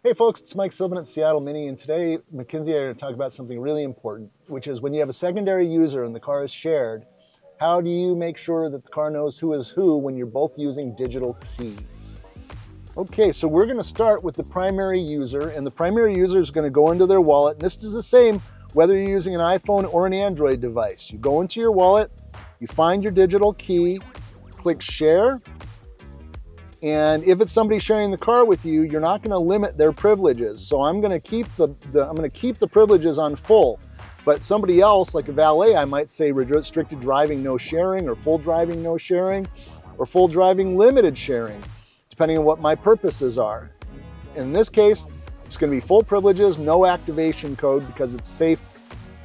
Hey folks, it's Mike Sylvan at Seattle Mini, and today Mackenzie and I are going to talk about something really important, which is when you have a secondary user and the car is shared, how do you make sure that the car knows who is who when you're both using digital keys? Okay, so we're going to start with the primary user, and the primary user is going to go into their wallet, and this is the same whether you're using an iPhone or an Android device. You go into your wallet, you find your digital key, click share, and if it's somebody sharing the car with you, you're not going to limit their privileges. So I'm going to keep the privileges on full. But somebody else, like a valet, I might say restricted driving, no sharing, or full driving, no sharing, or full driving, limited sharing, depending on what my purposes are. In this case, it's going to be full privileges, no activation code, because it's safe.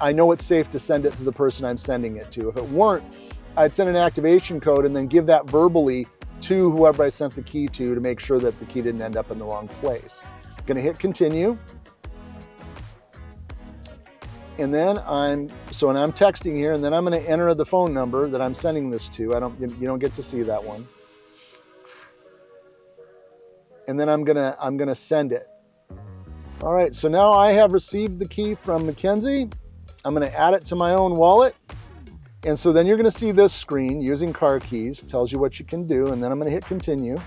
I know it's safe to send it to the person I'm sending it to. If it weren't, I'd send an activation code and then give that verbally to whoever I sent the key to make sure that the key didn't end up in the wrong place. I'm going to hit continue. And then I'm texting here, and then I'm going to enter the phone number that I'm sending this to. You don't get to see that one. And then I'm going to send it. All right, so now I have received the key from Mackenzie. I'm going to add it to my own wallet. And so then you're going to see this screen using car keys, tells you what you can do, and then I'm going to hit continue.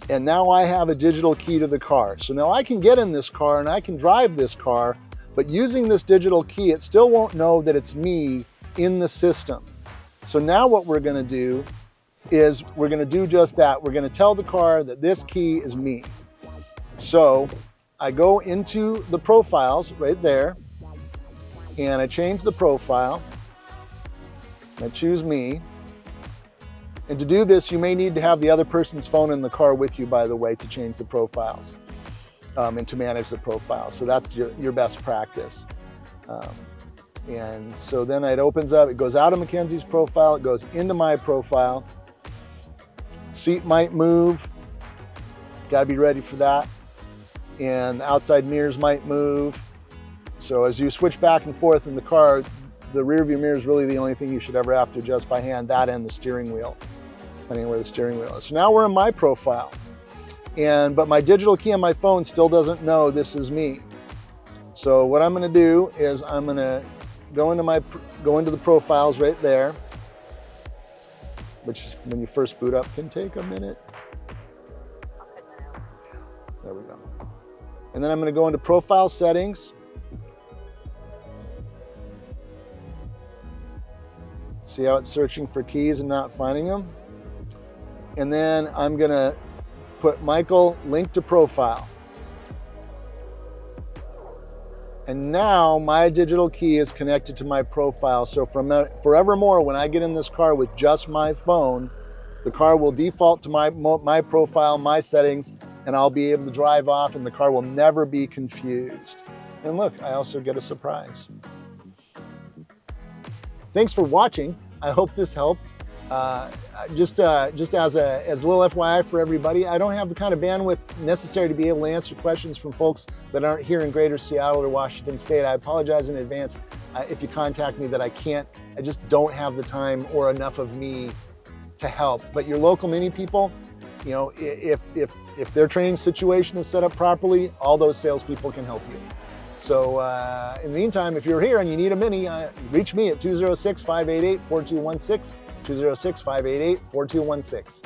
And now I have a digital key to the car. So now I can get in this car and I can drive this car, but using this digital key, it still won't know that it's me in the system. So now what we're going to do is we're going to do just that. We're going to tell the car that this key is me. So I go into the profiles right there, and I change the profile. I choose me. And to do this, you may need to have the other person's phone in the car with you, by the way, to change the profiles and to manage the profile. So that's your best practice. And so then it opens up, it goes out of Mackenzie's profile, it goes into my profile. Seat might move, gotta be ready for that. And the outside mirrors might move. So as you switch back and forth in the car, the rear view mirror is really the only thing you should ever have to adjust by hand, that and the steering wheel, depending on where the steering wheel is. So now we're in my profile, but my digital key on my phone still doesn't know this is me. So what I'm going to do is I'm going to go into the profiles right there, which when you first boot up can take a minute. There we go. And then I'm going to go into profile settings. See how it's searching for keys and not finding them? And then I'm gonna put Michael link to profile. And now my digital key is connected to my profile. So from forevermore, when I get in this car with just my phone, the car will default to my profile, my settings, and I'll be able to drive off and the car will never be confused. And look, I also get a surprise. Thanks for watching. I hope this helped. Just as a little FYI for everybody, I don't have the kind of bandwidth necessary to be able to answer questions from folks that aren't here in Greater Seattle or Washington State. I apologize in advance if you contact me that I just don't have the time or enough of me to help. But your local Mini people, you know, if their training situation is set up properly, all those salespeople can help you. So in the meantime, if you're here and you need a Mini, reach me at 206-588-4216, 206-588-4216.